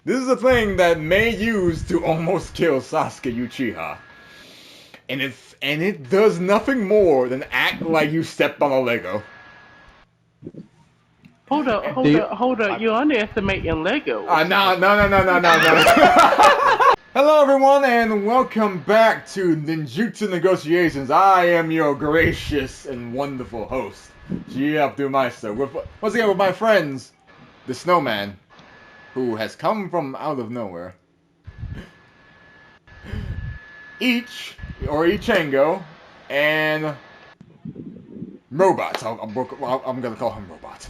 This is a thing that Mei used to almost kill Sasuke Uchiha. And it does nothing more than act like you stepped on a Lego. Hold up, Eh, hold Do up, hold up. I, You're underestimating Legos. no, no, no, no, no, no, no. Hello, everyone, and welcome back to Ninjutsu Negotiations. I am your gracious and wonderful host, G. Abdulmeister. Once again, with my friends, the Snowman, who has come from out of nowhere. Ichengo, and Robot. I'm gonna call him Robot.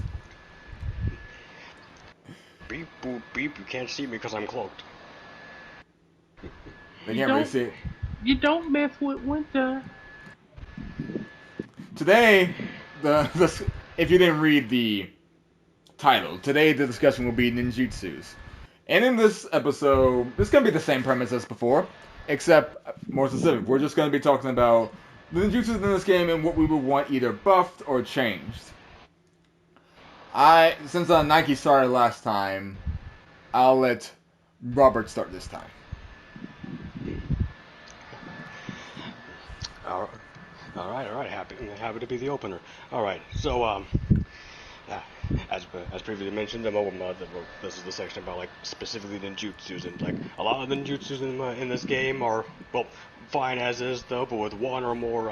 Beep boop beep, you can't see me because I'm cloaked. They You can't really don't, see it. you don't mess with winter. Today, if you didn't read the title, today the discussion will be ninjutsus. And in this episode, it's gonna be the same premise as before, except more specific. We're just gonna be talking about the ninjutsus in this game and what we would want either buffed or changed. Since Nike started last time, I'll let Robert start this time. All right. Happy to be the opener. All right. So uh, as previously mentioned, this is the section about like specifically ninjutsus, and like a lot of the ninjutsus in this game are fine as is though, but with one or more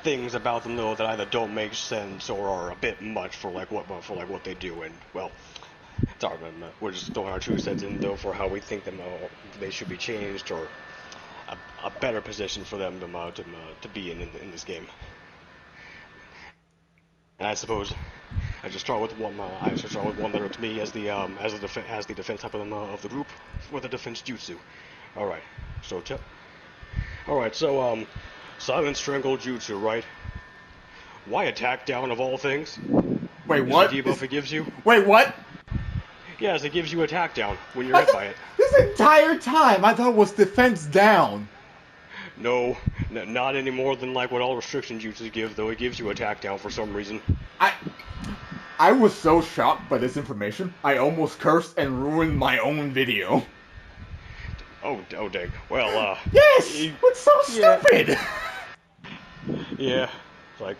things about them though that either don't make sense or are a bit much for what they do, and well. Sorry, we're just throwing our 2 cents in though for how we think they should be changed or a better position for them to be in this game. And I suppose I just start with one. I should start with one letter to me as the defense type of the group with the defense jutsu. All right. So all right. So silent strangle jutsu, right? Why attack down of all things? Wait, Is the what? debuff it gives you? Wait, what? Yes, it gives you attack down when you're hit by it. This entire time I thought it was defense down. No, not any more than like what all restriction jutsus give, though it gives you attack down for some reason. I I was so shocked by this information, I almost cursed and ruined my own video. Oh dang. Well, Yes! What's so Yeah. stupid? yeah, like.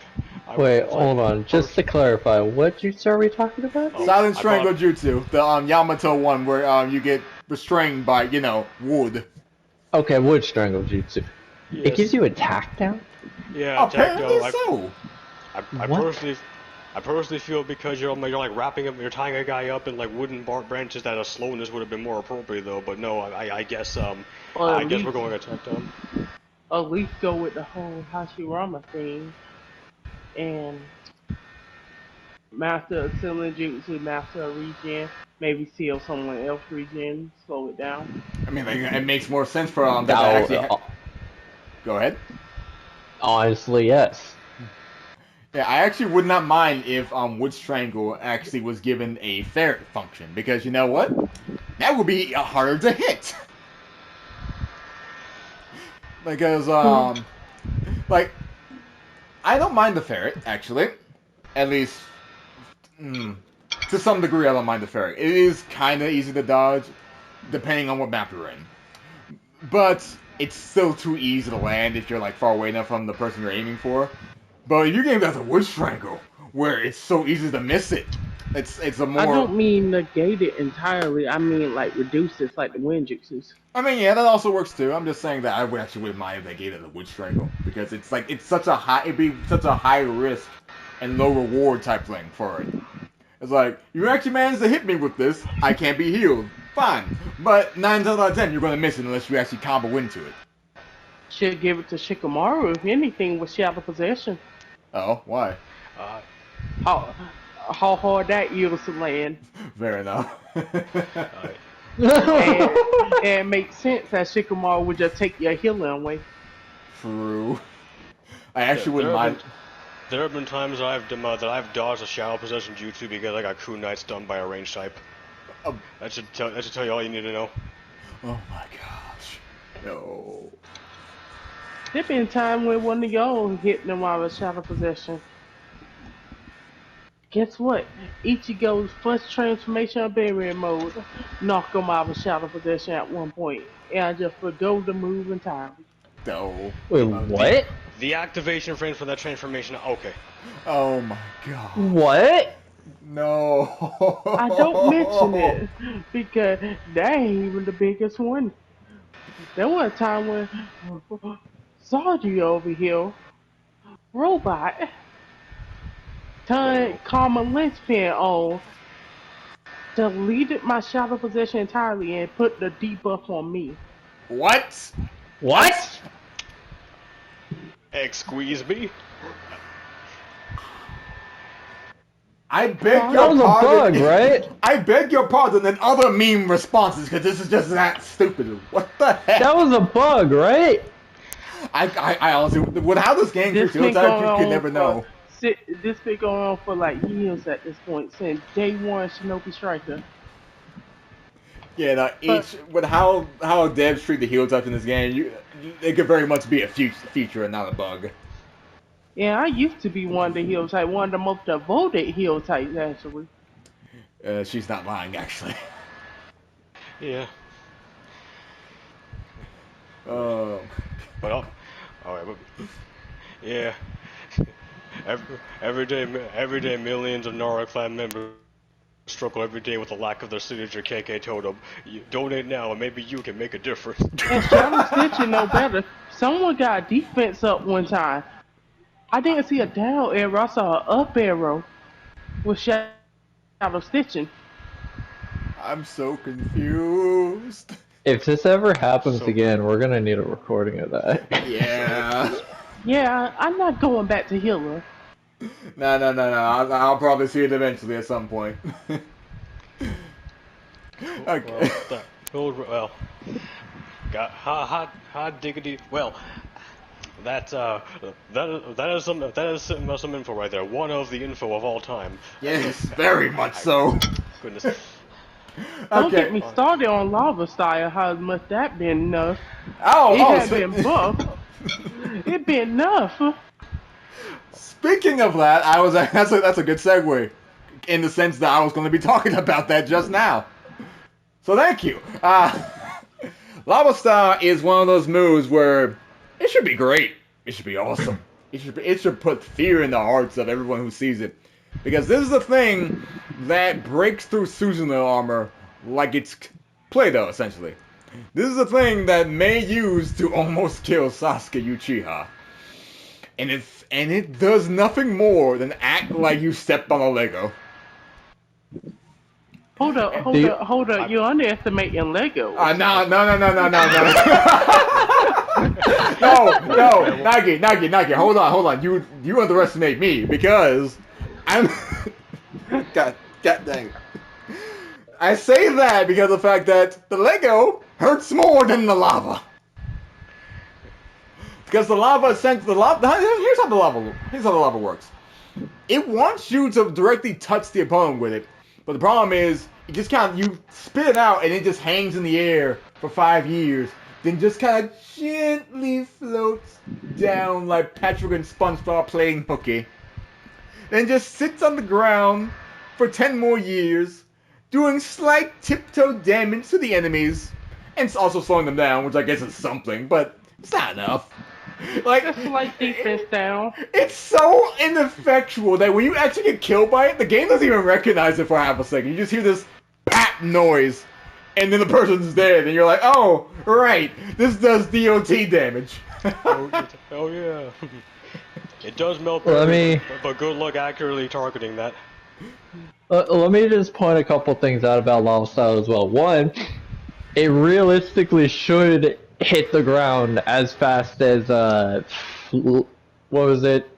Wait, hold on. Just to clarify, what jutsu are we talking about? Oh, Silent I Strangle bought- Jutsu, the Yamato one where you get restrained by, wood. Okay, wood strangle jutsu. Yes. It gives you attack down? Yeah, attack Apparently down. so. What? I personally feel because you're like wrapping up, you're tying a guy up in like wooden branches that a slowness would have been more appropriate though. But no, I guess Or I at guess least, we're going attack down. at least go with the whole Hashirama thing and master a cylinder jutsu, master a regen, maybe seal someone else regen, slow it down. I mean, like, it makes more sense for that to Oh, actually. Go ahead. honestly, yes. Yeah, I actually would not mind if Wood Strangle actually was given a ferret function, because you know what? That would be harder to hit. Because like, I don't mind the ferret actually. At least, to some degree, I don't mind the ferret. It is kind of easy to dodge, depending on what map you're in. But it's still too easy to land if you're like far away enough from the person you're aiming for. But if you game that's a Wood Strangle, where it's so easy to miss it, it's a more. I don't mean negate it entirely. I mean like reduce it, like the wind jutsus. I mean, yeah, that also works too. I'm just saying that I would actually wouldn't mind if they gave it a Wood Strangle because it's such a high, it'd be such a high risk and low reward type thing for it. It's like you actually managed to hit me with this, I can't be healed. Fine, but 9 times out of 10 you're gonna miss it unless you actually combo into it. Should give it to Shikamaru if anything with Shadow Possession. Oh, why? Uh, How hard that is to land. Fair enough. uh, And it makes sense that Shikamaru would just take your healing away. True. I actually wouldn't mind. There have been times that I've dodged a shadow possession jutsu because I got kunai stunned by a range type. Oh. That should tell you all you need to know. Oh my gosh. No. There been time when one of y'all hit them while with Shadow Possession. Guess what? Ichigo's first transformation of barrier mode knocked him out of shadow possession at one point, and I just forgo the move entirely. No. Wait, what? The activation frames for that transformation. Okay. Oh my god. What? No. I don't mention it because that ain't even the biggest one. There was a time when Sardi over here, robot, turned Karma Linchpin on, deleted my shadow possession entirely, and put the debuff on me. What? What? Squeeze me. I beg That your was a pardon. bug, right? I beg your pardon and other meme responses because this is just that stupid. What the heck? That was a bug, right? I honestly, with how this game treats you, I can never know. This been going on for like years at this point, since day one Shinobi Striker. Yeah, no, with how devs treat the heel touch in this game, it could very much be a feature and not a bug. Yeah, I used to be one of the heel type, one of the most devoted heel types actually. She's not lying, actually. Yeah. Oh. But all right. But, yeah. Every day, millions of Nara clan members struggle every day with the lack of their signature KK totem. You donate now, and maybe you can make a difference. And Shadow Stitching no better. Someone got defense up one time. I didn't see a down arrow, I saw an up arrow with Shadow Stitching. I'm so confused. If this ever happens again, we're gonna need a recording of that. Yeah. Yeah, I'm not going back to healer. No. I'll probably see it eventually at some point. Okay. Well, got hot diggity. Well, that is some info right there. One of the info of all time. Yes, very much so. Goodness. Don't Okay. get me started on lava style. How much that been enough? Oh, It had so- been buff. It been enough. Speaking of that, that's a good segue, in the sense that I was going to be talking about that just now. So thank you. Lava Star is one of those moves where it should be great. It should be awesome. It should put fear in the hearts of everyone who sees it, because this is a thing that breaks through Susanoo armor like it's Play-Doh, essentially. This is a thing that Mei used to almost kill Sasuke Uchiha. And it does nothing more than act like you stepped on a Lego. Hold up. You're underestimating Lego. No, Nagi, hold on. You underestimate me because I'm. God dang. I say that because of the fact that the Lego hurts more than the lava. Because the lava, here's how the lava works. It wants you to directly touch the opponent with it, but the problem is, it just you spit it out and it just hangs in the air for 5 years, then just kind of gently floats down like Patrick and SpongeBob playing hooky. Then just sits on the ground for 10 more years, doing slight tiptoe damage to the enemies, and also slowing them down, which I guess is something, but it's not enough. Like, Just like defense down. it's so ineffectual that when you actually get killed by it, the game doesn't even recognize it for half a second. You just hear this pap noise, and then the person's dead, and you're like, oh, right, this does DOT damage. Oh yeah. It does melt, Let me- but good luck accurately targeting that. Let me just point a couple things out about Lava Style as well. One, it realistically should hit the ground as fast as what was it?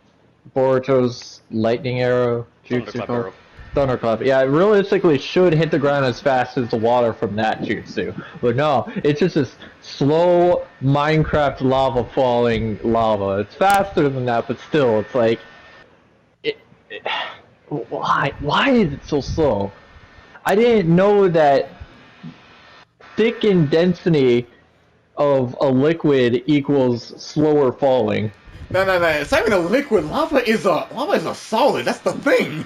Boruto's lightning arrow jutsu called? Thunderclap. Yeah, it realistically should hit the ground as fast as the water from that jutsu. But no, it's just this slow Minecraft lava falling lava. It's faster than that, but still, it's like why is it so slow? I didn't know that thick and density of a liquid equals slower falling. No, it's not even a liquid. Lava is a solid. That's the thing.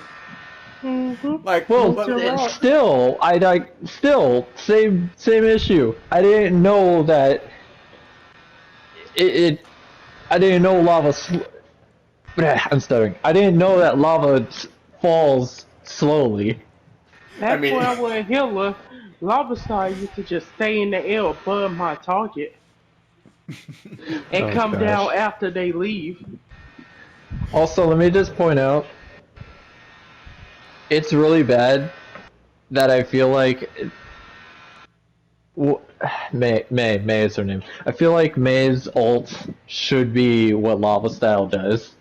Mm-hmm. Like, Well, but, You're right. still, same issue. I didn't know that I didn't know I'm stuttering. I didn't know that lava falls slowly. I That's mean, why when Hitler, lava star used to just stay in the air above my target and Oh come down gosh. after they leave. Also, let me just point out, it's really bad that I feel like w- May is her name. I feel like May's ult should be what Lava Style does.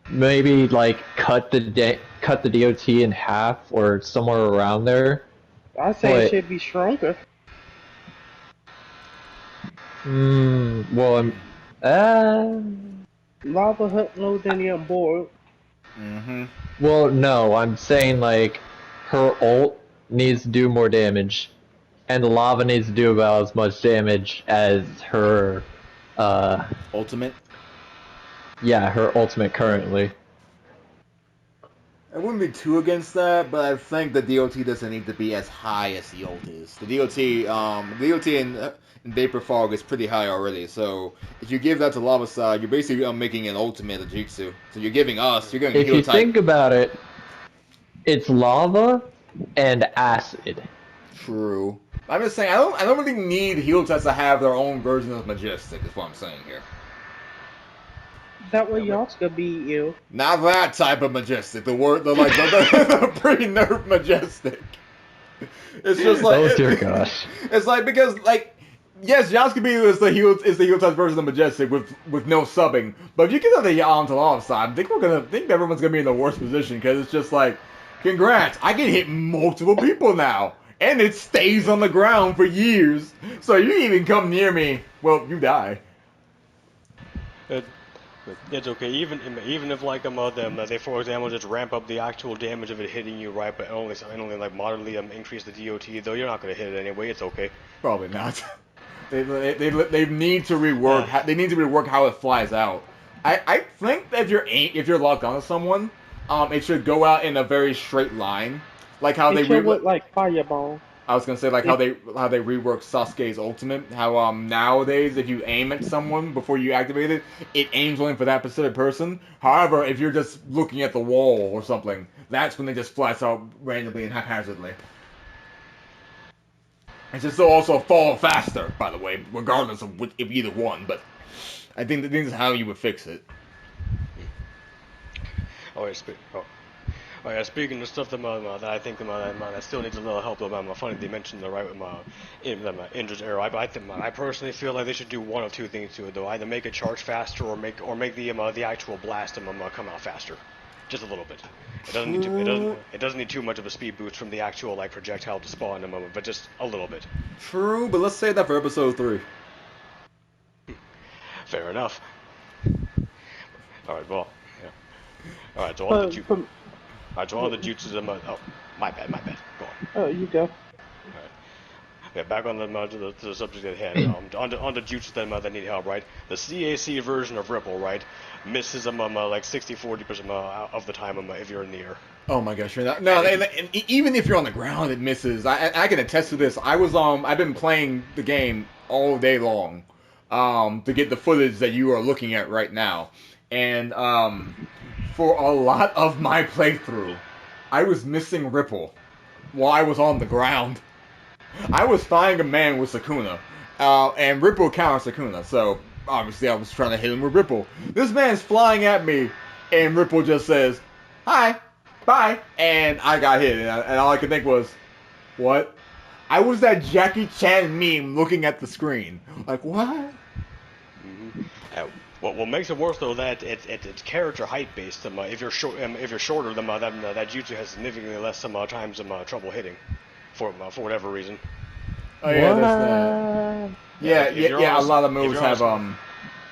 Maybe like cut the DOT in half or somewhere around there. I say it But should be stronger. well, uh, Lava hurt more than you're bored. mm-hmm. well, no, I'm saying like her ult needs to do more damage, and the lava needs to do about as much damage as her, Ultimate. yeah, her ultimate currently. I wouldn't be too against that, but I think the DOT doesn't need to be as high as the ult is. The DOT in Vapor Fog is pretty high already. So if you give that to Lava Side, you're basically making an ultimate of Jutsu. So you're giving a If heal you type. think about it, it's lava and acid. True. I'm just saying I don't really need heal types to have their own version of Majestic. Is what I'm saying here. That way y'all could be ill. Not that type of Majestic. The pre-nerf Majestic. It's just like Oh dear gosh. It's like because like yes, Yasuke is the heel touch version of Majestic with no subbing. But if you get the Yaw onto the off side, I think everyone's gonna be in the worst position because it's just like, congrats, I can hit multiple people now. And it stays on the ground for years. So you even come near me, well, you die. It's okay, even if like they for example just ramp up the actual damage of it hitting you, right, but only like moderately increase the DOT, though you're not gonna hit it anyway. It's okay. Probably not. They need to rework. They need to rework how it flies out. I think that if you're locked onto someone, it should go out in a very straight line, like how It should look like fireball. I was gonna say like how they reworked Sasuke's ultimate. How nowadays if you aim at someone before you activate it, it aims only for that specific person. However, if you're just looking at the wall or something, that's when it just flies out randomly and haphazardly. It's just also fall faster, by the way, regardless of if either one. But I think this is how you would fix it. Oh yeah, speaking of stuff that I think that still needs a little help. Though, funny they mentioned the right with Indra's arrow. I personally feel like they should do one of two things to it though: either make it charge faster, or make the actual blast come out faster, just a little bit. It doesn't need too much of a speed boost from the actual like projectile to spawn in a moment, but just a little bit. True, but let's save that for episode 3. Fair enough. All right, well, yeah. All right, so on the jutsus. Oh, my bad. Go on. Oh, you go. Alright. Yeah, back on to the subject at hand. On the jutsus that need help, right? The CAC version of Ripple, right, misses them like 60-40% of the time if you're in the air. Oh my gosh, you're not. No, and even if you're on the ground, it misses. I can attest to this. I've been playing the game all day long, to get the footage that you are looking at right now, and for a lot of my playthrough, I was missing Ripple while I was on the ground. I was fighting a man with Sukuna, and Ripple counters Sukuna, so obviously I was trying to hit him with Ripple. This man's flying at me, and Ripple just says, "Hi, bye," and I got hit, and all I could think was, what? I was that Jackie Chan meme looking at the screen. Like, what? Mm-hmm. What makes it worse though that it's character height based. If you're shorter, that jutsu has significantly less times trouble hitting, for whatever reason. Oh yeah, that's that. Yeah. A lot of moves have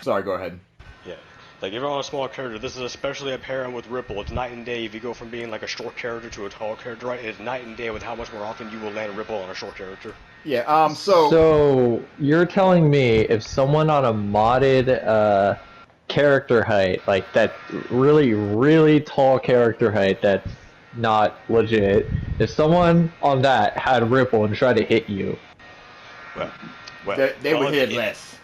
Sorry, go ahead. Yeah, like if you're on a small character, this is especially apparent with Ripple. It's night and day if you go from being like a short character to a tall character. Right? It's night and day with how much more often you will land Ripple on a short character. Yeah. So you're telling me if someone on a modded character height, like that really tall character height that's not legit. If someone on that had Ripple and tried to hit you, They would hit less.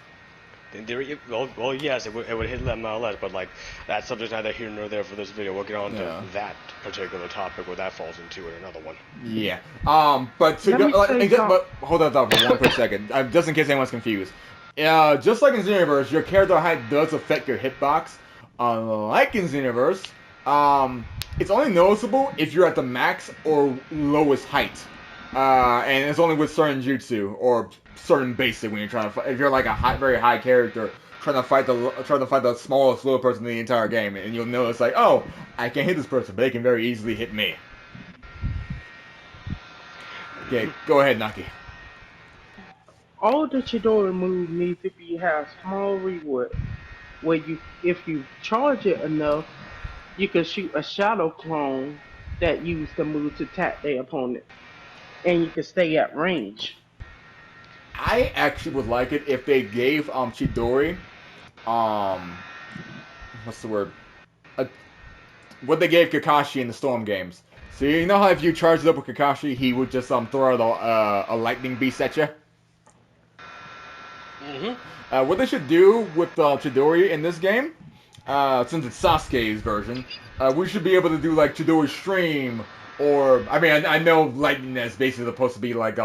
Well, yes, it would hit them less, but like that subject's neither here nor there for this video. We'll get on to that particular topic where that falls into in another one. Yeah. But to but hold on for one quick second, just in case anyone's confused. Just like in Xenoverse, your character height does affect your hitbox. Unlike in Xenoverse, it's only noticeable if you're at the max or lowest height. And it's only with certain jutsu or certain basic when you're trying to fight. If you're like a very high character trying to fight the smallest little person in the entire game, and you'll notice like, oh, I can hit this person, but they can very easily hit me. Okay, go ahead, Naki. All the Chidori moves need to have small reward, where if you charge it enough, you can shoot a shadow clone that use the move to tap their opponent, and you can stay at range. I actually would like it if they gave Chidori, what's the word? What they gave Kakashi in the Storm games. So you know how if you charged up with Kakashi, he would just throw out a lightning beast at you. What they should do with Chidori in this game, since it's Sasuke's version, we should be able to do like Chidori Stream, or I mean I know lightning is basically supposed to be like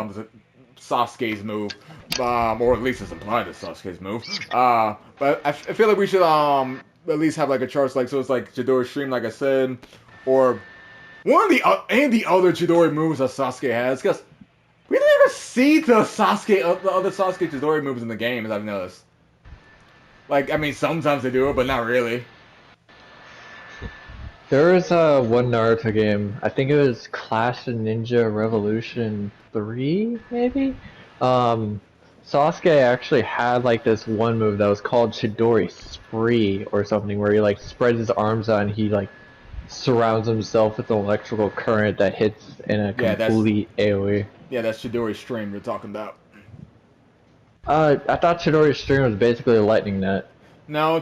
Sasuke's move, or at least it's implied as Sasuke's move. But I feel like we should at least have like a charge like so it's like Chidori Stream, like I said, or one of any of the other Chidori moves that Sasuke has, because we never see the other Sasuke Chidori moves in the game, as I've noticed. Like, I mean, sometimes they do it, but not really. there was one Naruto game. I think it was Clash of Ninja Revolution 3, maybe. Sasuke actually had like this one move that was called Chidori Spree or something, where he like spreads his arms out and he like surrounds himself with an electrical current that hits in a complete AoE. Yeah, that's Chidori Stream you're talking about. I thought Chidori Stream was basically a lightning net. No,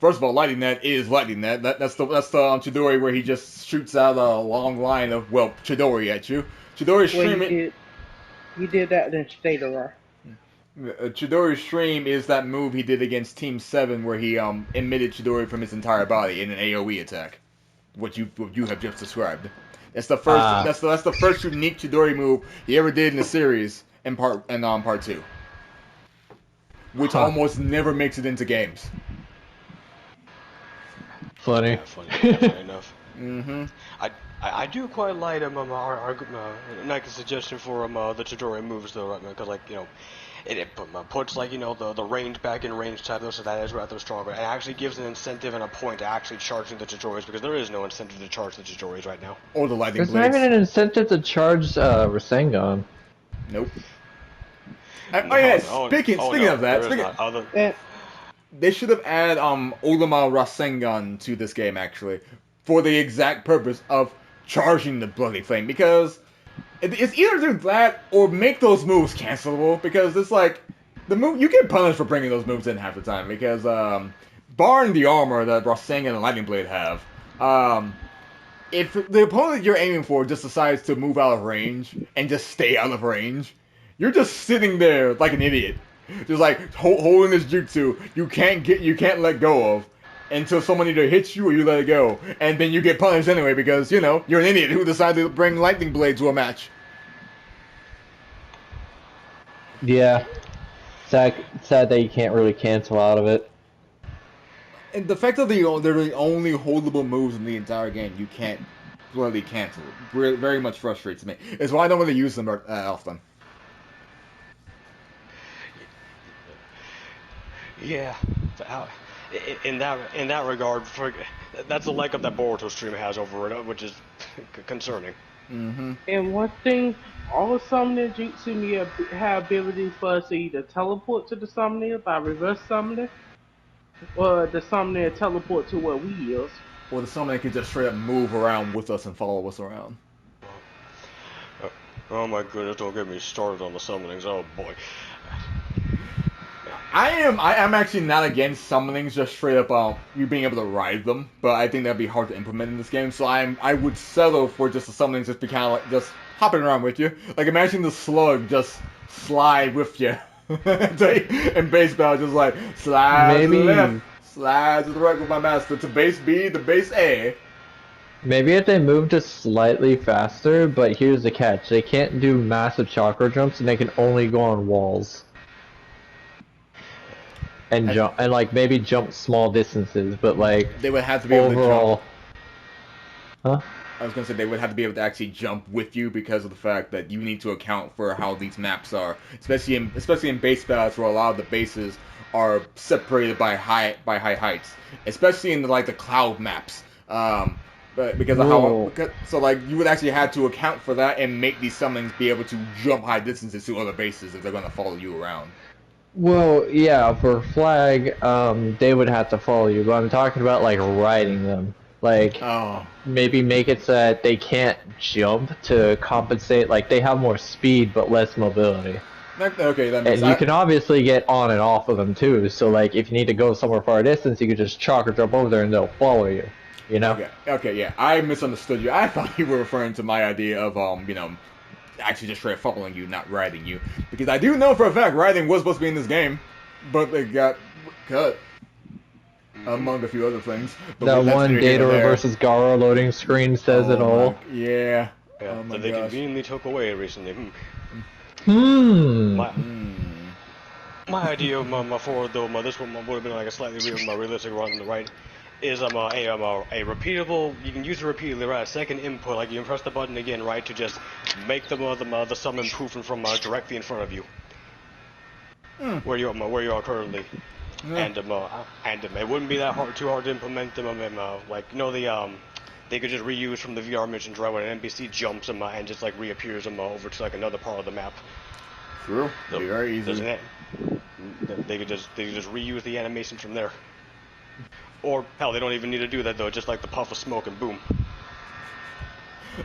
first of all, lightning net is lightning net. That's the Chidori where he just shoots out a long line of Chidori at you. Chidori Stream. You did that in State of Life. Chidori Stream is that move he did against Team 7 where he emitted Chidori from his entire body in an AoE attack. What you have just described. That's the first that's the first unique Chidori move he ever did in the series in part 2. Which almost never makes it into games. Funny. Yeah, funny enough. Mm-hmm. I do quite like Nike's suggestion for the Chidori moves though, right? Because like it puts like the range back in range type though, so that is rather stronger. It actually gives an incentive and a point to actually charging the Chidoris, because there is no incentive to charge the Chidoris right now. Or the lightning blades. There's not even an incentive to charge Rasengan. Nope. Speaking of that, they should have added Ultima Rasengan to this game actually, for the exact purpose of charging the Bloody Flame, because it's either do that or make those moves cancelable, because it's like the move you get punished for bringing those moves in half the time, because barring the armor that Rasengan and Lightning Blade have, if the opponent you're aiming for just decides to move out of range and just stay out of range, you're just sitting there like an idiot, just like holding this jutsu you can't let go of until someone either hits you or you let it go, and then you get punished anyway because you're an idiot who decided to bring Lightning Blade to a match. Yeah, sad that you can't really cancel out of it. And the fact that they're the only holdable moves in the entire game you can't really cancel very much frustrates me. It's why I don't really use them often. Yeah, in that regard, that's a leg up that Boruto stream has over it, which is concerning. Mm-hmm. And one thing, all summoning jutsu have abilities for us to either teleport to the summoner by reverse summoning, or the summoner teleport to where we is. Or the summoner can just straight up move around with us and follow us around. Oh my goodness, don't get me started on the summonings, oh boy. I am actually not against summonings, just straight up you being able to ride them, but I think that'd be hard to implement in this game. So I would settle for just the summonings just be kind of like just hopping around with you. Like imagine the slug just slide with you, and base battle just like slide to the left, slide to the right with my master to base B to base A. Maybe if they move just slightly faster, but here's the catch: they can't do massive chakra jumps, and they can only go on walls. And jump, and like maybe jump small distances, but like they would have to be overall. Huh? I was gonna say they would have to be able to actually jump with you because of the fact that you need to account for how these maps are, especially in base battles where a lot of the bases are separated by high heights, especially in the cloud maps. But because of so like you would actually have to account for that and make these summons be able to jump high distances to other bases if they're gonna follow you around. Well, yeah, for flag, they would have to follow you, but I'm talking about like riding them. Like, maybe make it so that they can't jump to compensate. Like, they have more speed but less mobility. Okay, that makes sense. And you can obviously get on and off of them too. So, like, if you need to go somewhere far a distance, you could just chalk or jump over there and they'll follow you. You know? Okay, yeah. I misunderstood you. I thought you were referring to my idea of, actually just straight following you, not riding you. Because I do know for a fact riding was supposed to be in this game, but it got cut. Among a few other things. But that one Data versus Gara loading screen says it all. Yeah. Oh that they conveniently took away recently. My idea for though this one would have been like a slightly realistic run, right? Is a repeatable. You can use it repeatedly, right? A second input, like you can press the button again, right, to just make the summon proofing from directly in front of you, where you are currently, and it wouldn't be that too hard to implement them. Like they could just reuse from the VR missions, right? When an NPC jumps them and just like reappears them over to like another part of the map. True. So, be very easy. They could just reuse the animation from there. Or, hell, they don't even need to do that, though, just like the puff of smoke and boom.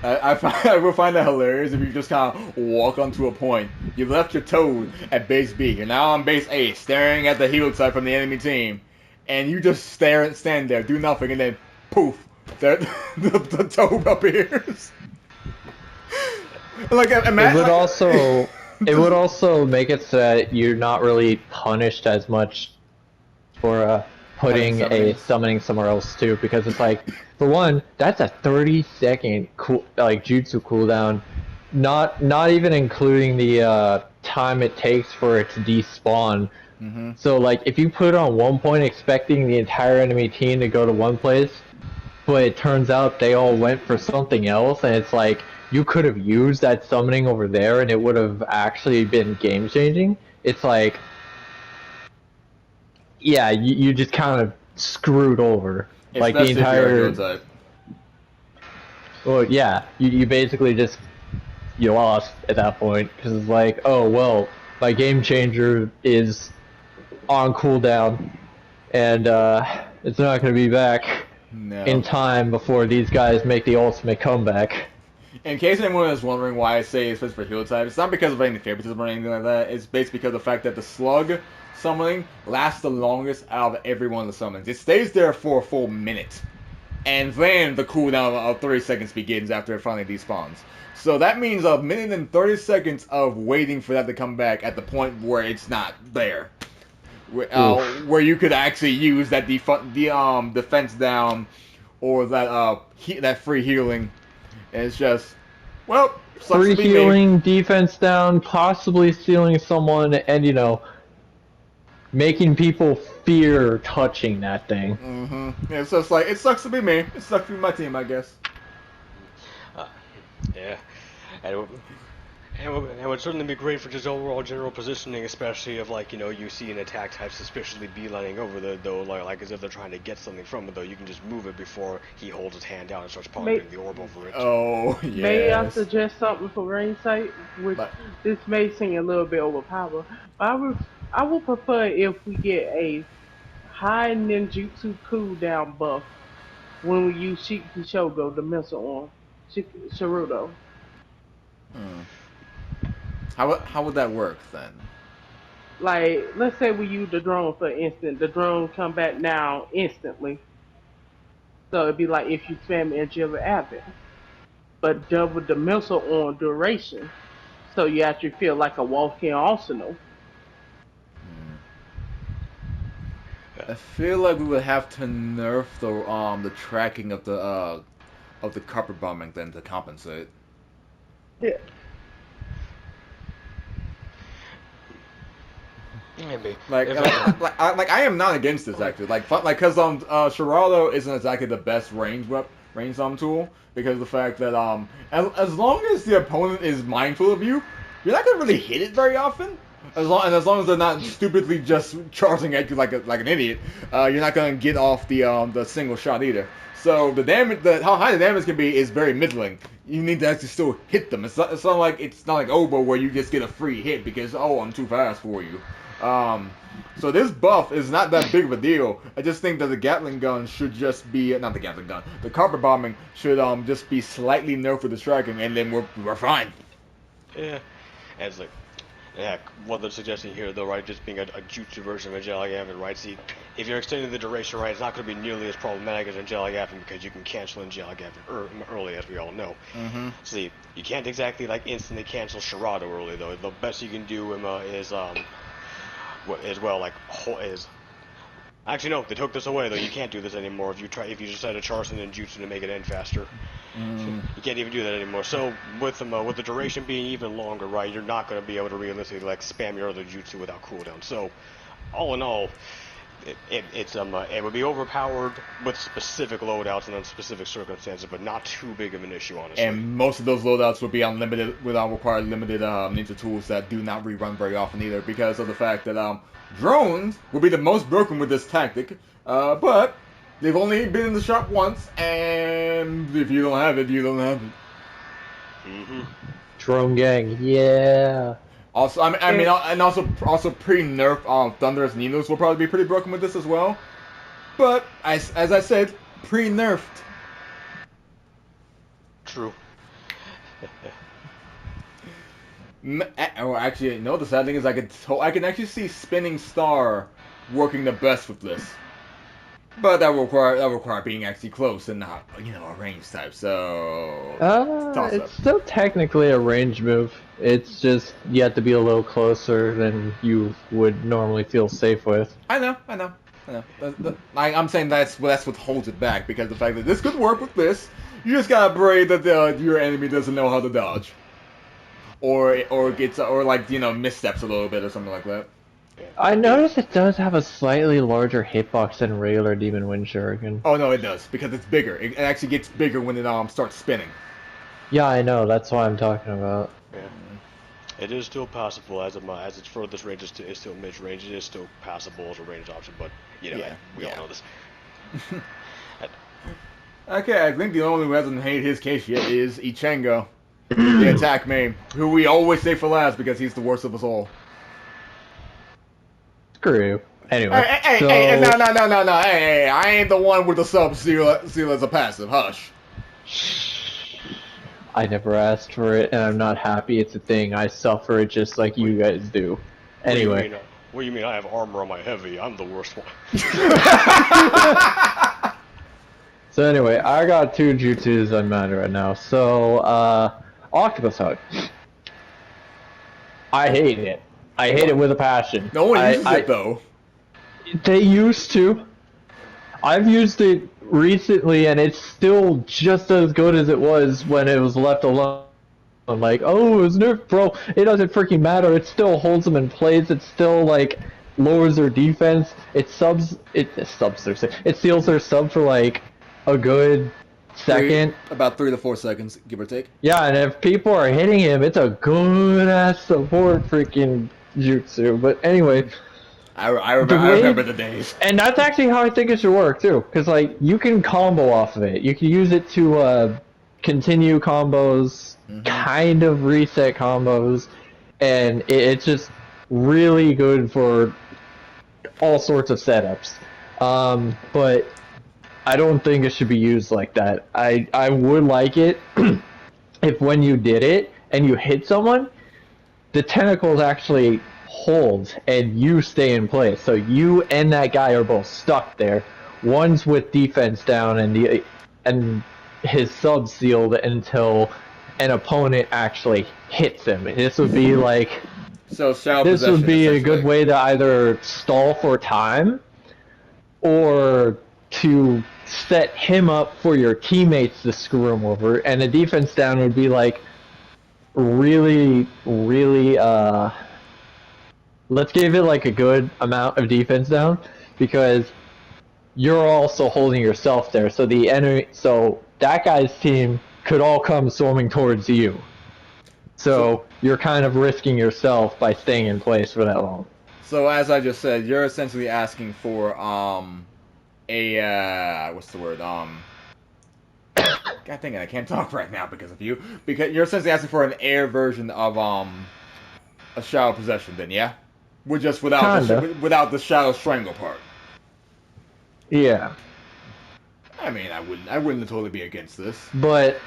I would find that hilarious if you just kind of walk onto a point. You left your toad at base B. You're now on base A, staring at the heal type from the enemy team. And you just stand there, do nothing, and then poof, the toad appears. Like, imagine, it would also make it so that you're not really punished as much for putting a summoning somewhere else too, because it's like, for one, that's a 30-second jutsu cooldown, not even including the time it takes for it to despawn. So like if you put it on one point expecting the entire enemy team to go to one place, but it turns out they all went for something else, and it's like you could have used that summoning over there and it would have actually been game changing. It's like, yeah, you just kind of screwed over. Like the entire. Well, yeah, you basically just you lost at that point because it's like, oh well, my game changer is on cooldown, and it's not going to be back in time before these guys make the ultimate comeback. In case anyone is wondering why I say it's for heal type, it's not because of any favoritism or anything like that. It's basically because of the fact that the slug summoning lasts the longest out of every one of the summons. It stays there for a full minute. And then the cooldown of 30 seconds begins after it finally despawns. So that means a minute and 30 seconds of waiting for that to come back at the point where it's not there. Where you could actually use that defense down or that free healing. And it's just, well, free healing, defense down, possibly stealing someone, and making people fear touching that thing. Yeah, so it's like, it sucks to be me. It sucks to be my team, I guess. Yeah. And it would certainly be great for just overall general positioning, especially if, like, you see an attack type suspiciously beelining over there, though, like as if they're trying to get something from it, though. You can just move it before he holds his hand down and starts pondering the orb over it. Oh, yes. May I suggest something for Rainsight? This may seem a little bit overpowered, but I would prefer if we get a high ninjutsu cooldown buff when we use Shiki Shogo, the missile on Sharuto. How would that work then? Like, let's say we use the drone for instance, the drone come back now instantly. So it'd be like if you spam Angela Abbott, but double the missile on duration. So you actually feel like a walk-in arsenal. I feel like we would have to nerf the tracking of the carpet bombing then to compensate. Yeah. Maybe. Like, If I am not against this actually. Cause Shirado isn't exactly the best range tool because of the fact that as long as the opponent is mindful of you, you're not gonna really hit it very often. As long as they're not stupidly just charging at you like an idiot, you're not gonna get off the single shot either. So how high the damage can be is very middling. You need to actually still hit them. It's not like Obo where you just get a free hit because I'm too fast for you. So this buff is not that big of a deal. I just think that the Gatling gun should just be not the Gatling gun. The carpet bombing should just be slightly nerfed for distracting, and then we're fine. Yeah, and it's like, yeah, what they're suggesting here, though, right, just being a jutsu version of Angelic Aven, right? See, if you're extending the duration, right, it's not going to be nearly as problematic as Angelic Aven because you can cancel Angelic Aven early, as we all know. Mm-hmm. See, you can't exactly like instantly cancel Shirado early, though. The best you can do is actually no, they took this away though. You can't do this anymore if you decide to charge an Ninjutsu to make it end faster. You can't even do that anymore. So with the duration being even longer, right, you're not going to be able to realistically like spam your other jutsu without cooldown. So all in all, it would be overpowered with specific loadouts and on specific circumstances, but not too big of an issue, honestly. And most of those loadouts would be unlimited, without require limited ninja tools that do not rerun very often either, because of the fact that drones will be the most broken with this tactic. But they've only been in the shop once, and if you don't have it, you don't have it. Mm-hmm. Drone gang, yeah. Also, and also pre-nerf Thunderous Ninos will probably be pretty broken with this as well. But as I said, pre-nerfed. True. Actually, no. The sad thing is, I can actually see Spinning Star working the best with this. But that will require being actually close and not a range type. So it's still technically a range move. It's just you have to be a little closer than you would normally feel safe with. I know. I'm saying that's what holds it back, because the fact that this could work with this, you just gotta pray that your enemy doesn't know how to dodge, or missteps a little bit or something like that. I noticed it does have a slightly larger hitbox than regular Demon Wind Shuriken. Oh no, it does, because it's bigger. It actually gets bigger when it starts spinning. Yeah, I know. That's what I'm talking about. Yeah. It is still passable as its furthest range is still mid-range. It is still passable as a range option, but we all know this. Okay, I think the only one who hasn't made his case yet is Ichengo, the attack main, who we always say for last because he's the worst of us all. Screw you. Anyway. Hey, no. Hey, I ain't the one with the sub seal as a passive. Hush. I never asked for it, and I'm not happy it's a thing. I suffer it just like you guys do. Anyway. What do you mean I have armor on my heavy? I'm the worst one. So anyway, I got 2 jutsus on mine right now. So, Octopus Hug. I hate it. I hate it with a passion. No one uses it though. They used to. I've used it recently, and it's still just as good as it was when it was left alone. I'm like, oh, it's nerfed, bro. It doesn't freaking matter. It still holds them in place. It still like lowers their defense. It seals their sub for like a good second. About 3 to 4 seconds, give or take. Yeah, and if people are hitting him, it's a good ass support freaking jutsu. But anyway. I remember the days. And that's actually how I think it should work, too. Because, like, you can combo off of it. You can use it to continue combos, kind of reset combos, and it's just really good for all sorts of setups. But I don't think it should be used like that. I would like it if when you did it and you hit someone, the tentacles actually holds and you stay in place. So you and that guy are both stuck there. One's with defense down and his sub sealed until an opponent actually hits him. This would be like So shadow this possession, would be a good essentially. way to either stall for time or to set him up for your teammates to screw him over. And the defense down would be like really let's give it like a good amount of defense down because you're also holding yourself there. So the enemy, so that guy's team could all come swarming towards you. So you're kind of risking yourself by staying in place for that long. So as I just said, you're essentially asking for what's the word? God dang it, I can't talk right now because of you. Because you're essentially asking for an air version of a shadow possession, then, yeah? We're just without the shadow strangle part. Yeah. I mean, I wouldn't totally be against this. But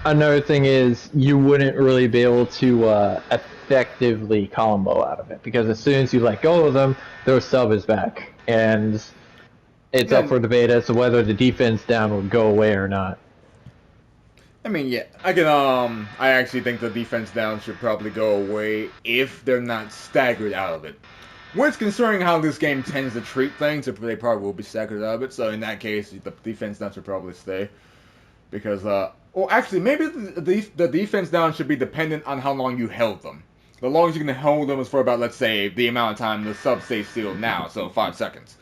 another thing is you wouldn't really be able to effectively combo out of it because as soon as you let go of them, their sub is back, and it's up for debate as to whether the defense down would go away or not. I mean, yeah, I actually think the defense down should probably go away if they're not staggered out of it. Which, considering how this game tends to treat things, they probably will be staggered out of it. So in that case, the defense down should probably stay. Because, or actually, maybe the defense down should be dependent on how long you held them. The longest you can hold them is for about, let's say, the amount of time the sub stays sealed now, so 5 seconds.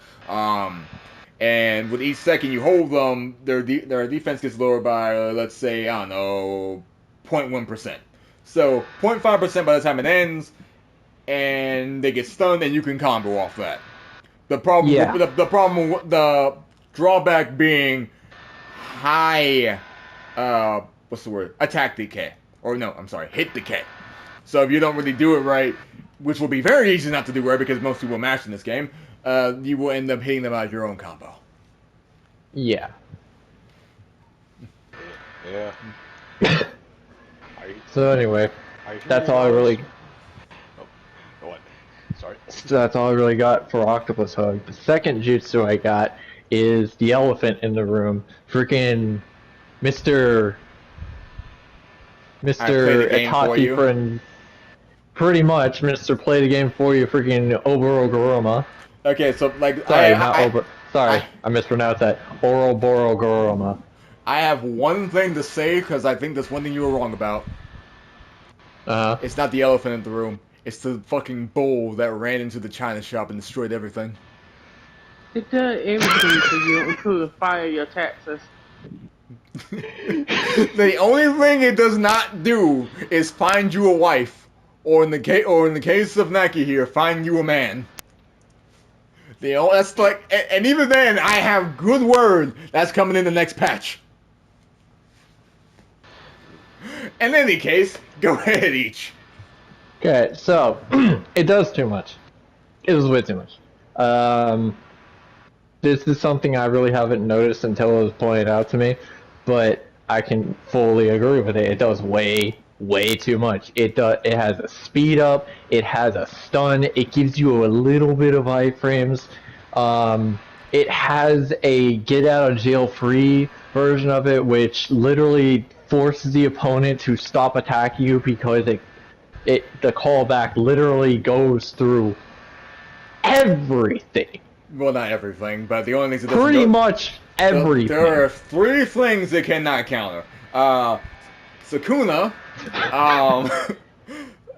And with each second you hold them, their defense gets lowered by, let's say, I don't know, 0.1%. So 0.5% by the time it ends, and they get stunned, and you can combo off that. The problem, the drawback being high, what's the word? Attack decay, or no, I'm sorry, hit decay. So if you don't really do it right, which will be very easy not to do right because most people mash in this game, you will end up hitting them out of your own combo. Yeah. Yeah. So anyway, that's all I really. Oh, what? Sorry. That's all I really got for Octopus Hug. The second jutsu I got is the elephant in the room. Freaking Mr. Itachi friend. Pretty much, Mr. Play the game for you, freaking Oborogoroma. Okay, so like Sorry, I mispronounced that. Ouroborogoroma. I have one thing to say because I think that's one thing you were wrong about. It's not the elephant in the room. It's the fucking bull that ran into the China shop and destroyed everything. It does everything for you, including fire your taxes. The only thing it does not do is find you a wife. Or in the case of Naki here, find you a man. That's like, and even then, I have good word that's coming in the next patch. In any case, go ahead, each. Okay, so it does too much. It was way too much. This is something I really haven't noticed until it was pointed out to me, but I can fully agree with it. It does way too much. It has a speed up, it has a stun, it gives you a little bit of iframes. It has a get out of jail free version of it, which literally forces the opponent to stop attacking you because the callback literally goes through everything. Well, not everything, but the only things it doesn't pretty much everything. There are 3 things it cannot counter. Sukuna,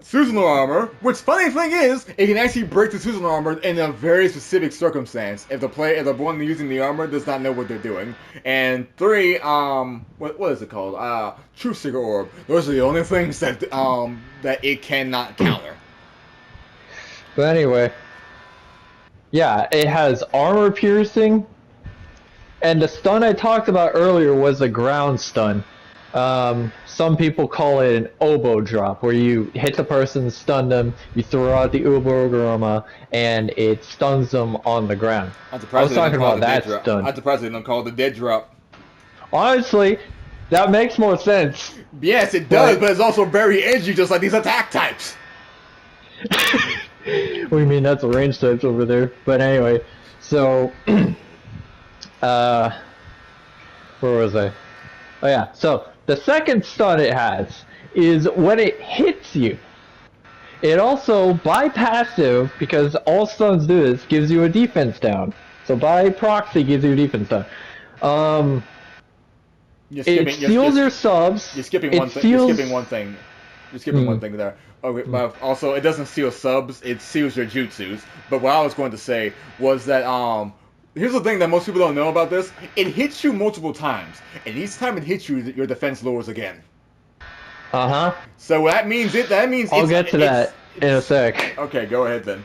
seasonal armor, which funny thing is, it can actually break the seasonal armor in a very specific circumstance if the one using the armor does not know what they're doing. And 3, what is it called? Truth Seeker Orb. Those are the only things that that it cannot counter. But anyway, yeah, it has armor piercing, and the stun I talked about earlier was a ground stun. Some people call it an oboe drop, where you hit the person, stun them, you throw out the Uberogoroma, and it stuns them on the ground. I was talking about that stun. I'm surprised they don't call it the dead drop. Honestly, that makes more sense. Yes, it does, but it's also very edgy, just like these attack types. We mean that's a range types over there. But anyway, so where was I? Oh yeah. So the second stun it has is when it hits you. It also, by passive, because all stuns do this, gives you a defense down. So by proxy, gives you a defense down. It seals your subs. You're skipping one thing. You're skipping one thing. You're skipping one thing there. Okay, but also, it doesn't seal subs. It seals your jutsus. But what I was going to say was that here's the thing that most people don't know about this. It hits you multiple times, and each time it hits you, your defense lowers again. Uh-huh. So that means I'll get to that in a sec. Okay, go ahead then.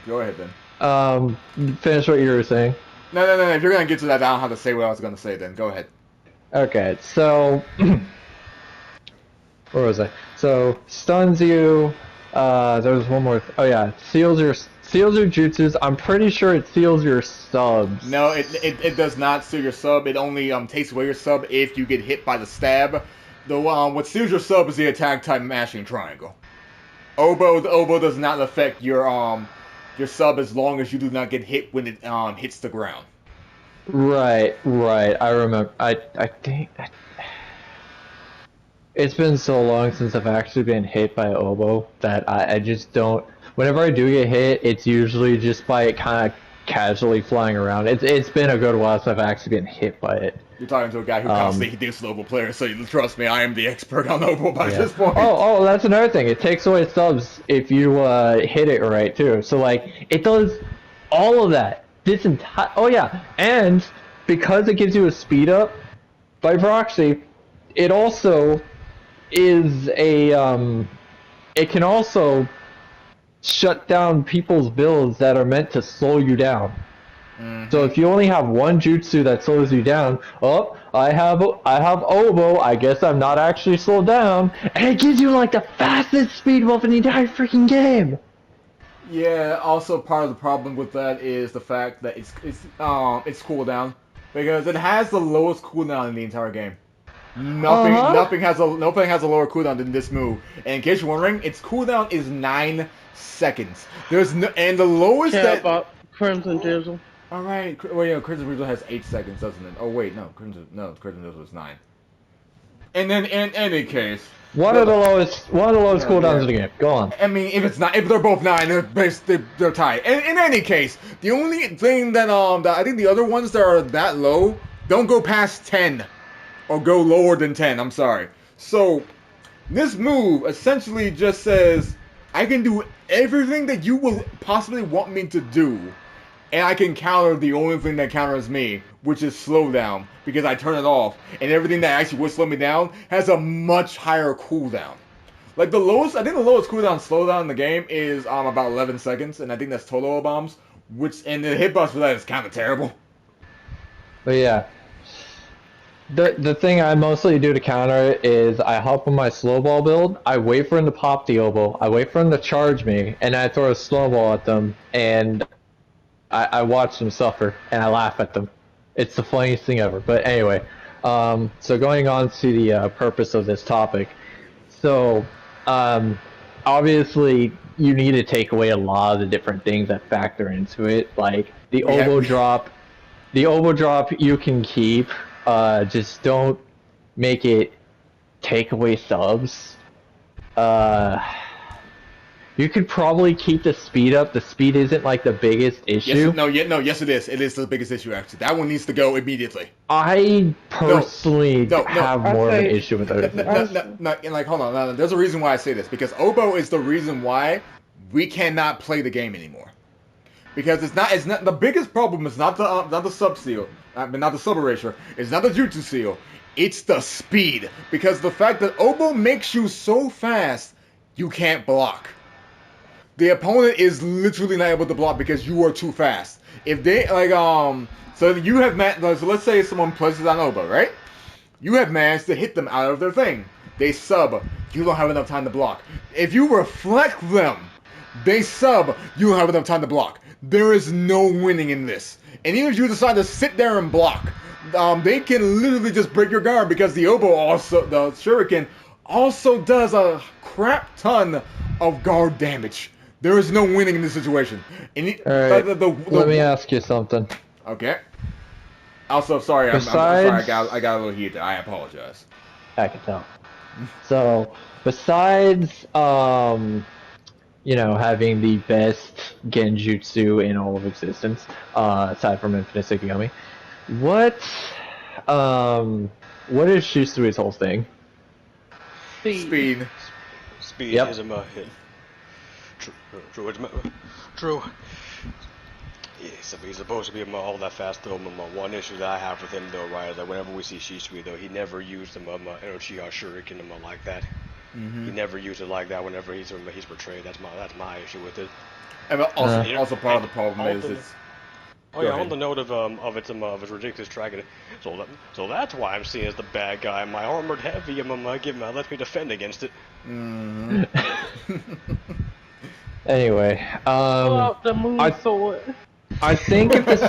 Finish what you were saying. No. If you're gonna get to that, I don't have to say what I was gonna say. Then go ahead. Okay, so where was I? So stuns you. There was one more. Oh yeah, seals your jutsus. I'm pretty sure it seals your subs. No, it does not seal your sub. It only takes away your sub if you get hit by the stab. What seals your sub is the attack type mashing triangle. The oboe does not affect your sub as long as you do not get hit when it hits the ground. Right. I remember. I think it's been so long since I've actually been hit by an oboe that I just don't. Whenever I do get hit, it's usually just by it kind of casually flying around. It's been a good while since I've actually been hit by it. You're talking to a guy who constantly hits oboe players, so you trust me, I am the expert on oboe by this point. Oh, that's another thing. It takes away subs if you hit it right too. So like it does all of that. This entire and because it gives you a speed up by proxy, it also is a it can also shut down people's builds that are meant to slow you down. So if you only have one jutsu that slows you down, I have oboe, I guess I'm not actually slowed down, and it gives you like the fastest speed buff in the entire freaking game. Yeah, also part of the problem with that is the fact that it's cooldown, because it has the lowest cooldown in the entire game. Nothing has a lower cooldown than this move. And in case you're wondering, its cooldown is 9 seconds. And the lowest about Crimson Drizzle. All right. Well, Crimson Drizzle has 8 seconds, doesn't it? Oh wait, no, Crimson Drizzle is 9. And then in any case, one of the lowest cooldowns in the game. Go on. I mean, if they're both 9, they're tied. And in any case, the only thing that I think the other ones that are that low don't go past 10. Or go lower than 10, I'm sorry. So, this move essentially just says, I can do everything that you will possibly want me to do, and I can counter the only thing that counters me, which is slowdown, because I turn it off, and everything that actually would slow me down has a much higher cooldown. Like the lowest cooldown slowdown in the game is about 11 seconds, and I think that's total bombs, and the hitbox for that is kind of terrible. But yeah. The thing I mostly do to counter it is I hop on my slowball build, I wait for him to pop the oboe, I wait for him to charge me, and I throw a snowball at them, and I watch them suffer, and I laugh at them. It's the funniest thing ever. But anyway, so going on to the purpose of this topic. So, obviously, you need to take away a lot of the different things that factor into it, like the oboe drop. The oboe drop you can keep. Just don't make it take away subs. You could probably keep the speed up. The speed isn't like the biggest issue. Yes it is. It is the biggest issue actually. That one needs to go immediately. I personally have more of an issue with it. Hold on. No, there's a reason why I say this, because oboe is the reason why we cannot play the game anymore. Because it's not the biggest problem is not the sub seal, not the sub erasure. It's not the jutsu seal. It's the speed. Because the fact that oboe makes you so fast, you can't block. The opponent is literally not able to block because you are too fast. If they so you have so let's say someone places on oboe, right? You have managed to hit them out of their thing. They sub. You don't have enough time to block. If you reflect them, they sub. You don't have enough time to block. There is no winning in this. And even if you decide to sit there and block, they can literally just break your guard, because the oboe the shuriken also does a crap ton of guard damage. There is no winning in this situation. Alright, let me ask you something. Okay. Also, sorry, I'm sorry. I got a little heated. I apologize. I can tell. So, besides, you know, having the best genjutsu in all of existence, aside from Infinite Tsukiyomi, what is Shusui's whole thing? Speed. Speed Yep. is a hit. True. He's supposed to be all that fast though. One issue that I have with him though, right, is that whenever we see Shisui though, he never used him Enochiha Shuriken like that. Mm-hmm. He never used it like that whenever he's portrayed. That's my issue with it. And also part of the problem is it's. Oh yeah, on the note of its ridiculous dragon, so that's why I'm seen as the bad guy. My armored heavy lets me defend against it. Mm-hmm. Anyway, the moon sword. I think if the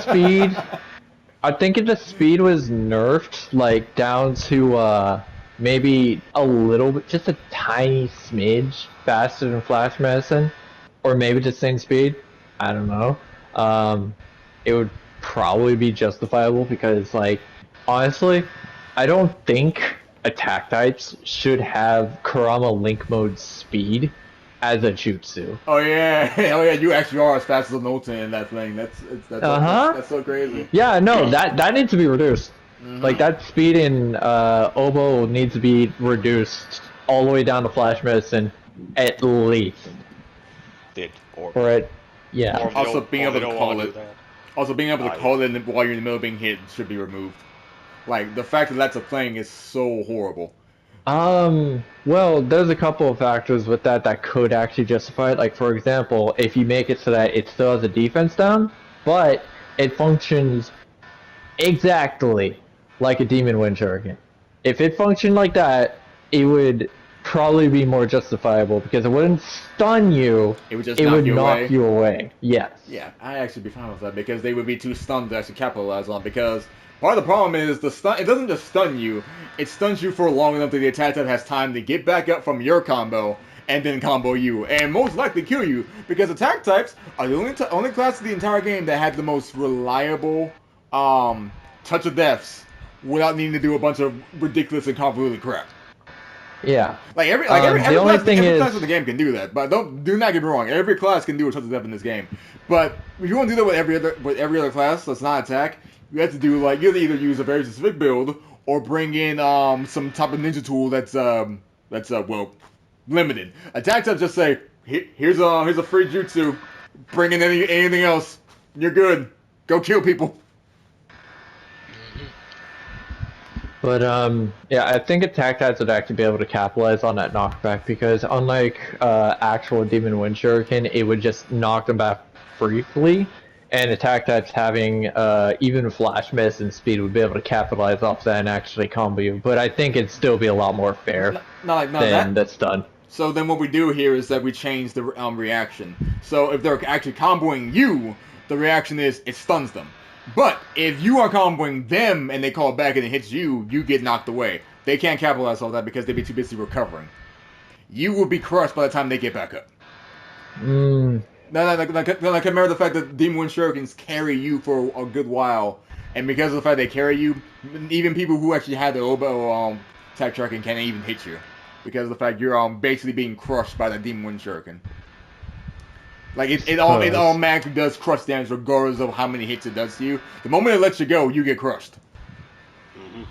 speed was nerfed, like down to maybe a little bit, just a tiny smidge faster than Flash Medicine, or maybe the same speed, I don't know. It would probably be justifiable because, like, honestly, I don't think attack types should have Kurama Link Mode speed as a jutsu. Oh yeah, you actually are as fast as a Nolten in that thing. That's so crazy. Yeah, no, that needs to be reduced. Mm-hmm. Like that speed in Obo needs to be reduced all the way down to Flash Medicine at least. Yeah. Also being able to call it. Also being able to call it while you're in the middle of being hit should be removed. Like the fact that that's a thing is so horrible. Well, there's a couple of factors with that could actually justify it. Like, for example, if you make it so that it still has a defense down, but it functions exactly like a Demon Wind Shuriken. If it functioned like that, it would probably be more justifiable because it wouldn't stun you. It would just knock you away. Yes. Yeah, I'd actually be fine with that because they would be too stunned to actually capitalize on. Because part of the problem is the stun. It doesn't just stun you; it stuns you for long enough that the attack type has time to get back up from your combo and then combo you, and most likely kill you. Because attack types are the only class of the entire game that had the most reliable touch of deaths without needing to do a bunch of ridiculous and convoluted crap. Yeah. Every class of the game can do that, but do not get me wrong. Every class can do a touch of death in this game, but if you want to do that with every other class that's not attack, you have to do you have to either use a very specific build or bring in some type of ninja tool that's limited. Attack types just say here's a free jutsu, bring in anything else, you're good, go kill people. But yeah, I think attack types would actually be able to capitalize on that knockback because unlike actual Demon Wind Shuriken, it would just knock them back briefly, and attack types having even Flash Miss and speed would be able to capitalize off that and actually combo you. But I think it'd still be a lot more fair than that's done. So then what we do here is that we change the reaction. So if they're actually comboing you, the reaction is it stuns them. But if you are comboing them and they call it back and it hits you, you get knocked away. They can't capitalize on that because they'd be too busy recovering. You will be crushed by the time they get back up. Now, remember the fact that Demon Wind Shurikens carry you for a good while, and because of the fact they carry you, even people who actually have the Obo attack Shuriken can't even hit you because of the fact you're basically being crushed by the Demon Wind Shuriken. Like it automatically does crush damage regardless of how many hits it does to you. The moment it lets you go, you get crushed. Mm-hmm.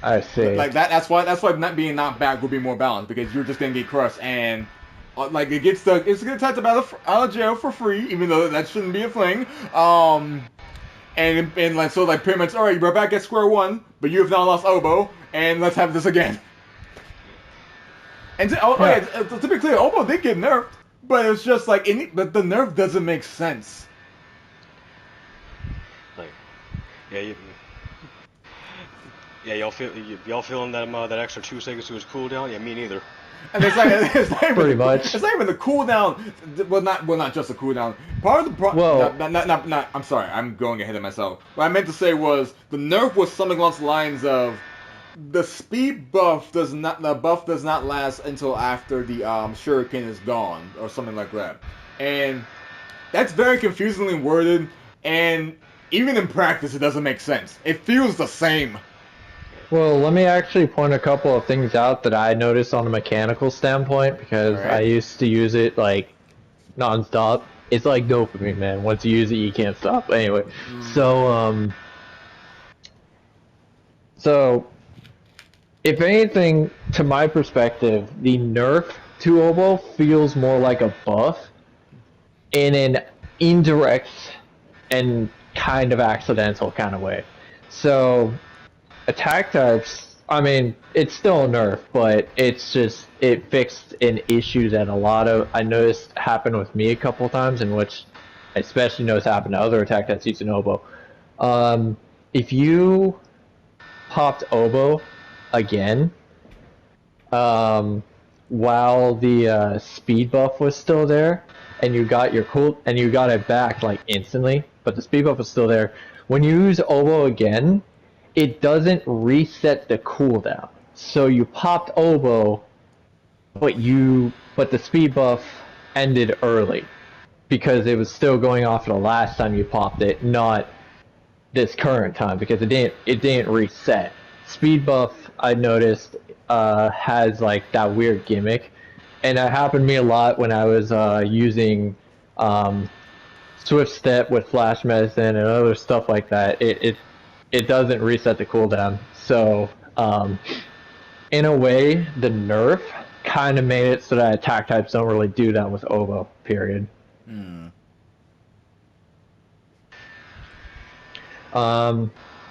I see. Like that's why not being knocked back will be more balanced because you're just gonna get crushed and it's gonna attack them out of jail for free, even though that shouldn't be a thing. And pretty much all right, we're back at square one, but you have now lost Obo, and let's have this again. And to be clear, Obo did get nerfed. But it's just but the nerf doesn't make sense. Y'all feeling that extra 2 seconds to his cooldown? Yeah, me neither. And it's not pretty much. It's not even the cooldown. Well, not just the cooldown. Part of the problem. Well, I'm sorry, I'm going ahead of myself. What I meant to say was the nerf was something along the lines of the speed buff does not last until after the shuriken is gone or something like that. And that's very confusingly worded, and even in practice, it doesn't make sense. It feels the same. Well, let me actually point a couple of things out that I noticed on a mechanical standpoint, because Alright. I used to use it, like, non-stop. It's like dopamine, man. Once you use it, you can't stop. Anyway, so, if anything, to my perspective, the nerf to Oboe feels more like a buff in an indirect and kind of accidental kind of way. So, attack types, I mean, it's still a nerf, but it's just, it fixed an issue that I noticed happened with me a couple times, in which I especially noticed happened to other attack types using Oboe. If you popped Oboe again, while the speed buff was still there, and you got it back like instantly, but the speed buff was still there. When you use Oboe again, it doesn't reset the cooldown. So you popped Oboe, but the speed buff ended early because it was still going off the last time you popped it, not this current time, because it didn't reset. Speed buff, I noticed, has like that weird gimmick, and that happened to me a lot when I was using Swift Step with Flash Medicine and other stuff like that. It doesn't reset the cooldown. So, in a way, the nerf kind of made it so that attack types don't really do that with Oboe, period.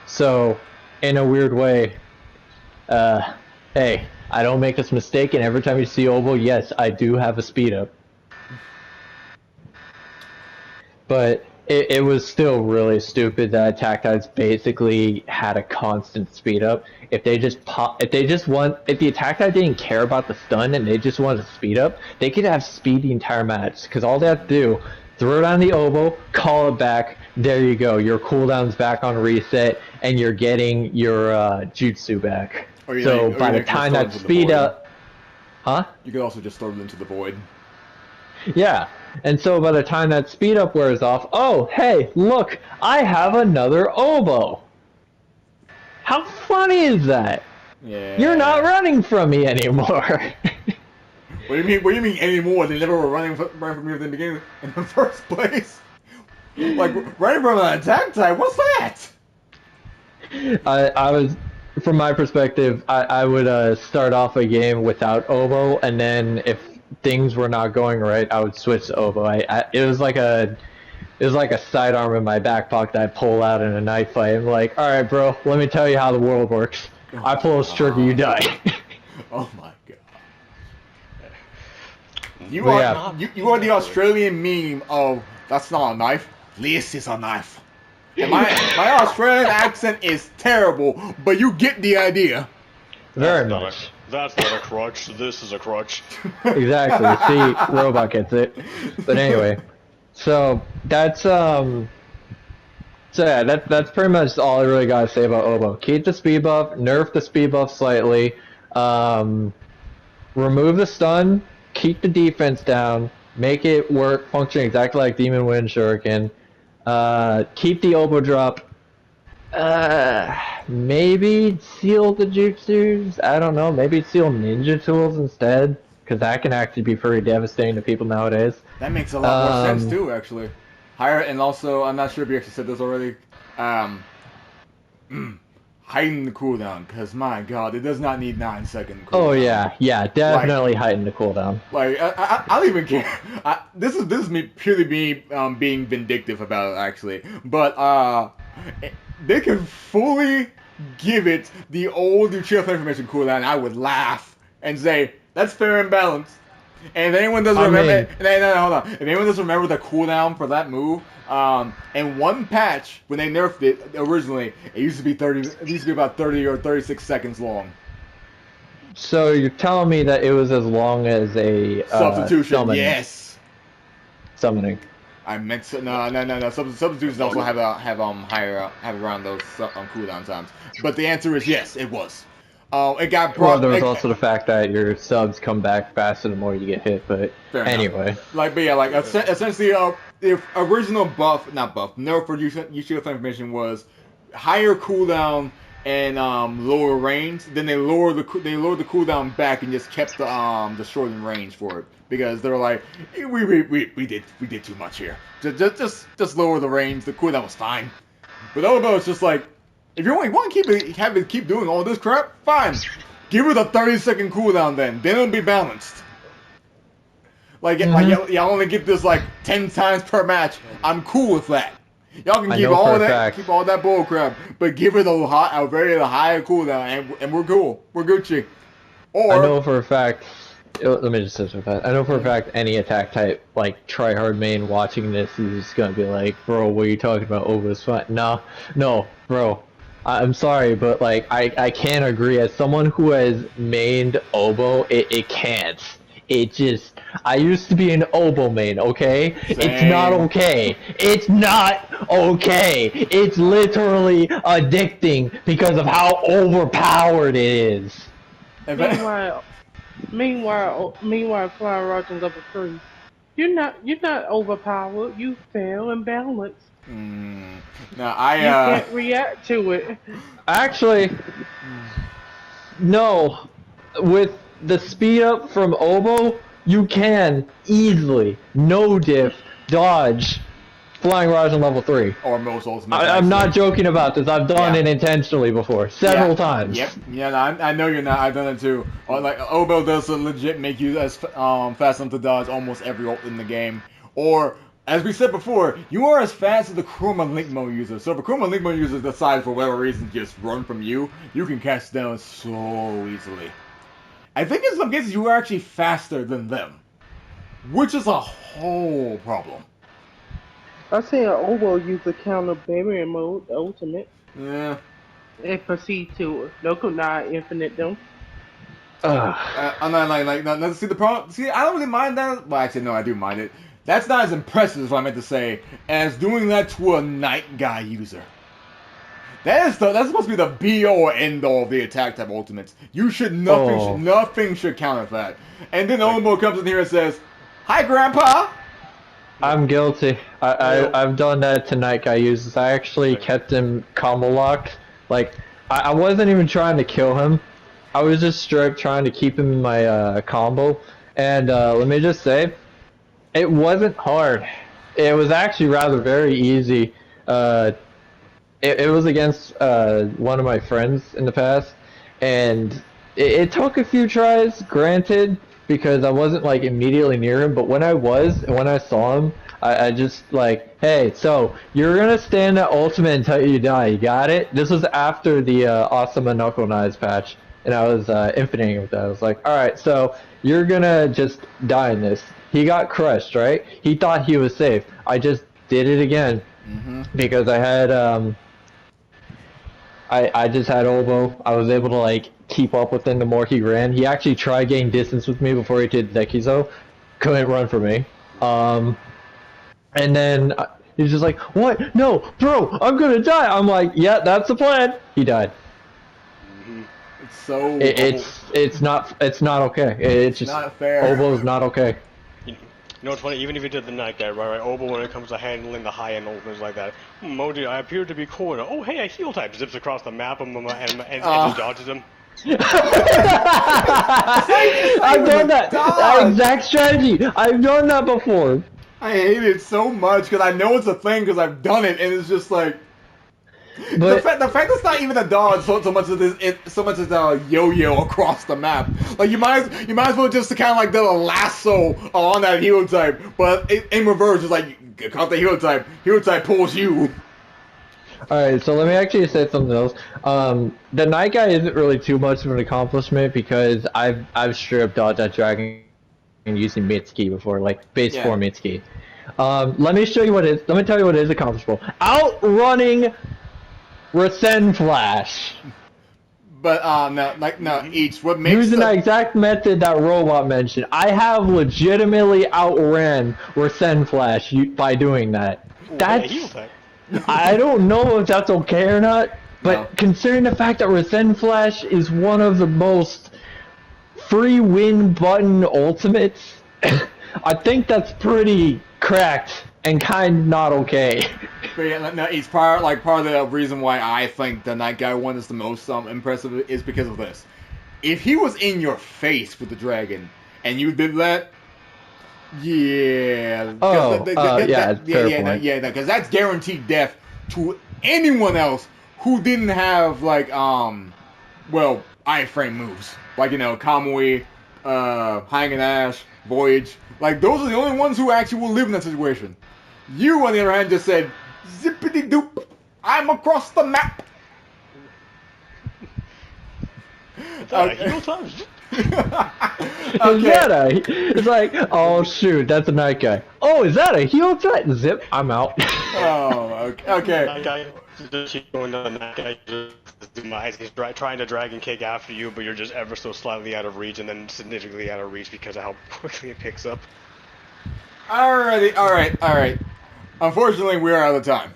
So, in a weird way, hey, I don't make this mistake, and every time you see Oboe, yes, I do have a speed up. But it was still really stupid that attack types basically had a constant speed up. If the attack type didn't care about the stun and they just wanted to speed up, they could have speed the entire match, because all they have to do, throw down the Oboe, call it back, there you go, your cooldown's back on reset, and you're getting your jutsu back. So by the time that speed up... Huh? You could also just throw it into the void. Yeah, and so by the time that speed up wears off, oh, hey, look, I have another Oboe. How funny is that? Yeah. You're not running from me anymore. What do you mean anymore? They never were running from me at the beginning in the first place. Like, running from an attack type, what's that? I was, from my perspective, I would start off a game without Oboe, and then if things were not going right, I would switch to Oboe. It was like a sidearm in my back pocket that I pull out in a knife fight. I'm like, all right, bro, let me tell you how the world works. I pull a trigger, you die. Oh my god. You are the Australian meme of, that's not a knife, this is a knife. And my Australian accent is terrible, but you get the idea. Very much. That's not a crutch, this is a crutch. Exactly, see, Robot gets it. But anyway, so that's that's pretty much all I really gotta say about Oboe. Keep the speed buff, nerf the speed buff slightly, remove the stun, keep the defense down, make it function exactly like Demon Wind Shuriken, keep the Oboe drop, maybe seal the jutsus, I don't know, maybe seal ninja tools instead, because that can actually be pretty devastating to people nowadays. That makes a lot more sense too, actually. Higher, and also, I'm not sure if you actually said this already, heighten the cooldown, because my god, it does not need 9-second cooldown. Oh yeah, definitely heighten the cooldown. Like, I don't even care. This is me purely being vindictive about it, actually. But, they can fully give it the old Uchiha Information cooldown, and I would laugh and say, that's fair and balanced. And if anyone doesn't remember, hold on. If anyone doesn't remember the cooldown for that move, in one patch when they nerfed it originally, it used to be about 30 or 36 seconds long. So you're telling me that it was as long as a substitution? Yes. Summoning. I meant no. Substitutions also have around those cooldown times. But the answer is yes, it was. It got Well, brought. there was also the fact that your subs come back faster the more you get hit, but Fair enough. anyway. Like, but yeah, like essentially, the original nerf for Yushido Flame Mission was higher cooldown and lower range. Then they lowered the cooldown back and just kept the shortened range for it because they were like, we did too much here. Just lower the range. The cooldown was fine. But Obo is just like, if you only want to keep doing all this crap, fine. Give it a 30-second cooldown then it'll be balanced. Like y'all only get this like 10 times per match. I'm cool with that. Y'all can keep all that bull crap, but give it a very higher cooldown, and we're cool. We're Gucci. Or I know for a fact. Let me just say that. I know for a fact any attack type, like tryhard main, watching this is just gonna be like, bro, what are you talking about? Obo's fun. No, bro. I'm sorry, but like I can't agree. As someone who has mained Obo, it can't. It just, I used to be an Obo main, okay? Same. It's not okay. It's not okay. It's literally addicting because of how overpowered it is. Meanwhile, Flying Roger level 3. You're not overpowered. You fail and balanced. No, You can't react to it. Actually, no. With the speed up from Obo, you can easily, no diff, dodge Flying Rasen level 3. Or most ultimate. I'm not joking about this. I've done it intentionally before, several times. Yep. Yeah, no, I know you're not. I've done it too. Like Obo does legit make you as fast enough to dodge almost every ult in the game. Or as we said before, you are as fast as the Chroma Link Mode user. So if a Chroma Link Mode user decides for whatever reason to just run from you, you can catch them so easily. I think in some cases you are actually faster than them, which is a whole problem. I say an Obo user counter barrier mode, the ultimate. Yeah. And proceed to no kunai infinite them. I'm not like see the problem. See, I don't really mind that. Well, actually, no, I do mind it. That's not as impressive as what I meant to say as doing that to a Night Guy user. That's supposed to be the be-all or end-all of the attack type ultimates. Nothing should counter that. And then Obo comes in here and says, "Hi, Grandpa." I'm guilty. I've done that to Night Guy users. I actually kept him combo locked. Like, I wasn't even trying to kill him. I was just straight trying to keep him in my combo. And let me just say, it wasn't hard. It was actually rather very easy. It was against one of my friends in the past, and it took a few tries, granted, because I wasn't like immediately near him, but when I was, and when I saw him, I just like, hey, so you're gonna stand at ultimate until you die, you got it? This was after the Awesome Knuckle Knives patch, and I was infiniting with that. I was like, alright, so you're gonna just die in this. He got crushed, right? He thought he was safe. I just did it again, because I had, I just had Obo. I was able to like keep up with him the more he ran. He actually tried getting distance with me before he did Dekizo. Couldn't run for me. And then he's just like, "What? No, bro, I'm gonna die." I'm like, "Yeah, that's the plan." He died. It's so. It's not okay. It's just not fair. Obo's not okay. You know what's funny? Even if you did the Night Guy, right? Obo, when it comes to handling the high-end ultimates like that, Moji, I appear to be corner. Oh, hey, a heal type zips across the map and just dodges him. I've done that. That exact strategy. I've done that before. I hate it so much because I know it's a thing because I've done it, and it's just like. But the fact it's not even a dodge so much as a yo-yo across the map. Like you might as well just kind of like do a lasso on that hero type, but in reverse, it's like you caught the hero type pulls you. Alright, so let me actually say something else. The Night Guy isn't really too much of an accomplishment because I've straight up dodged that dragon using Mitsuki before, like base 4 Mitsuki. Let me tell you what is accomplishable. Outrunning Rasen Flash. But what makes using the exact method that Robot mentioned. I have legitimately outran Rasen Flash by doing that. That's I don't know if that's okay or not. But No. considering the fact that Resend Flash is one of the most free win button ultimates, I think that's pretty cracked and kind of not okay. But yeah, no, it's part of the reason why I think the Night Guy one is the most impressive is because of this. If he was in your face with the dragon and you did that, yeah. Oh, yeah, fair point. Yeah, because that's guaranteed death to anyone else who didn't have like well, iframe moves like Kamui, Hanging Ash, Voyage. Like those are the only ones who actually will live in that situation. You, on the other hand, just said, zippity doop, I'm across the map. Heel time. Is that a? It's like, oh shoot, that's a Night Guy. Oh, is that a heel threat? Zip, I'm out. Oh, okay. That guy just keep going down. That guy just he's trying to dragon kick after you, but you're just ever so slightly out of reach, and then significantly out of reach because of how quickly it picks up. Alrighty, alright. Unfortunately, we are out of time.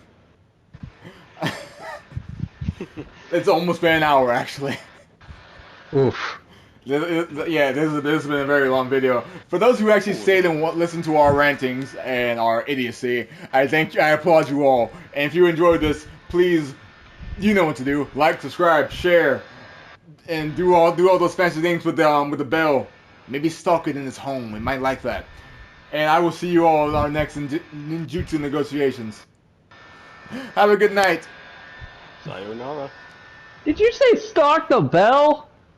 It's almost been an hour, actually. Oof. Yeah, this has been a very long video. For those who actually stayed and listened to our rantings and our idiocy, I applaud you all. And if you enjoyed this, please, you know what to do: like, subscribe, share, and do all those fancy things with the bell. Maybe stalk it in its home. It might like that. And I will see you all in our next ninjutsu negotiations. Have a good night. Sayonara. Did you say stalk the bell?